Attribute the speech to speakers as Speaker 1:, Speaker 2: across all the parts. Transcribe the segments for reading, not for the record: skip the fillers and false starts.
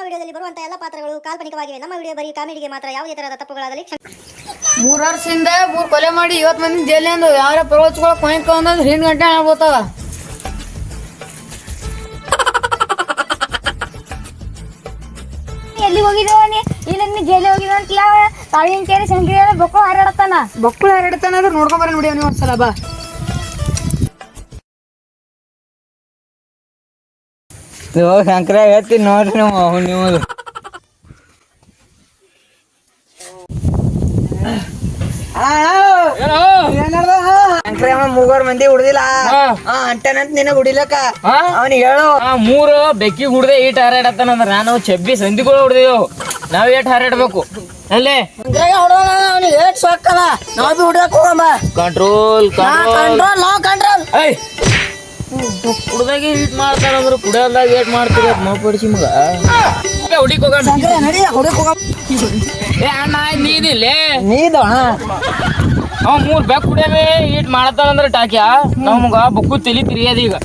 Speaker 1: ವಿಡಿಯೋದಲ್ಲಿ ಬರುವಂತಹ ಎಲ್ಲ ಪಾತ್ರಗಳು ಕಾಲ್ಪನಿಕವಾಗಿವೆ. ನಮ್ಮ ವಿಡಿಯೋ ಬರೀ ಕಾಮಿಡಿಗೆ ಮಾತ್ರ. ಯಾವುದೇ ತರಹದ ತಪ್ಪುಗಳಾದಲ್ಲಿ
Speaker 2: 3 ವರ್ಷದಿಂದ 3 ಕೊಲೆ ಮಾಡಿ 50 ಮಂದಿ ಜೈಲಿಂದ ಯಾರ ಪ್ರವಚಗಳು ಕೊಯ್ಕ ಅಂದ್ರೆ 2 ಗಂಟೆ ಆಗ್ಬೋತಾವ.
Speaker 3: ಎಲ್ಲಿ ಹೋಗಿದ್ದೇವ ಇಲ್ಲಿ ಜೈಲಿ ಹೋಗಿದ ಅಂತಲ ತಾಳಿನ ಕೇರಿ ಸಂಖ್ಯೆ ಬೊಕ್ಕಳು ಹಾರಾಡತಾನ
Speaker 2: ಅಂದ್ರೆ ನೋಡ್ಕೊಂಡ್ ಬರ ನೋಡಿ ನೀವು ಒಂದ್ಸಲ ಬಾ.
Speaker 4: ಶಂಕರ ಹೇಳ್ತೀನಿ ನೋಡ್ರಿ ನೀವು ಮೂವರ್ ಮಂದಿ ಹುಡ್ದಿಲ್ಲ ಅಂಟನಂತ ನಿನಗ್ ಹುಡಿಲಕ್ಕ ಅವನಿಗೆ ಹೇಳು.
Speaker 5: 3 ಬೆಕ್ಕಿ ಹುಡ್ದೆ ಈಟ್ ಹಾರಾಡತ್ತಾನಂದ್ರ ನಾನು 26 ಹಂದಿಗಳು ಹುಡ್ದೇವು. ನಾವ್ ಏಟ್ ಹಾರಾಡ್ಬೇಕು ಅಲ್ಲೇ ಕಂಟ್ರೋಲ್ ಹುಡ್ದಾಗ ಈಟ್ ಮಾಡ್ತಾನಂದ್ರ ಕುಡಿಯೋದಾಗ ಏಟ್ ಮಾಡ್ತೀರ ಮಾಪಡಿಸಿ ಮಗ ಹುಡಿಕ್ ಹೋಗೋಣ. ಏ ಅಣ್ಣ ನೀದಿಲ್ಲೇ
Speaker 4: ನೀದೋಣ
Speaker 5: ಅವ್ 3 ಬೆಕ್ ಕುಡಿಯವೆ ಈಟ್ ಮಾಡತ್ತಾನಂದ್ರ ಟಾಕ್ಯಾ ನಮ್ಗ ಬುಕ್ಕು ತಲಿ ತಿರಿಯದ ಈಗ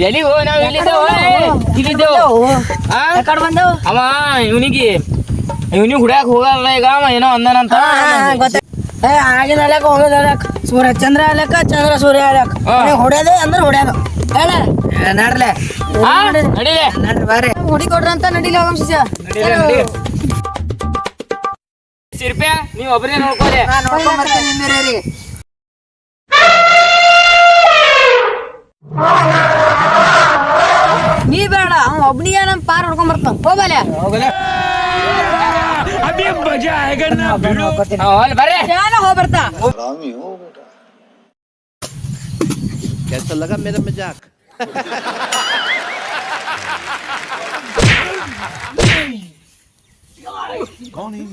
Speaker 5: ಎಲ್ಲಿ ಹೋ ನಾವ್ ಇಲ್ಲಿದ್ದೇವು ಅವ ಇವನಿಗೆ ಹುಡ್ಯಾಕ ಹೋಗಲ್ಲ ಈಗ ಅವ ಏನೋ ಅಂದನಂತ
Speaker 4: ಆಗಿನ ಹೋಗೋದಕ್ ಸೂರ್ಯ ಚಂದ್ರ ಅಲಕ್ಕ ಚಂದ್ರ ಸೂರ್ಯ ಅಲಕ್ ಹೊಡ್ಯೋದು ಅಂದ್ರೆ ಹೊಡ್ಯೋದು ಹೇಳ ನಡ್ಲೆ
Speaker 5: ನಡಿಲೆ
Speaker 4: ನಡ್ರಿ ಬರ್ರಿ
Speaker 2: ಹುಡಿ ಕೊಡ್ರಿ ಅಂತ ನಡಿಲಿ ಹೋಗಮ್ ಶಿಷ್ಯ.
Speaker 5: ಸಿರ್ಪ್ಯಾ ನೀವ್ ಒಬ್ಬರೇ ನೋಡ್ಕೋಲೆ
Speaker 2: ನೀ ಬೇಡ ಅವ್ ಒಬ್ನಿಗೆ ನಮ್ ಪಾರ್ ಹೊಡ್ಕೊಂಡ್ ಬರ್ತಾನ ಹೋಗಲೆ
Speaker 5: ಬರ್ರಿ
Speaker 2: ಹೋಗ್ಬರ್ತಾ.
Speaker 6: कैसा लगा मेरा मजाक? कौन है?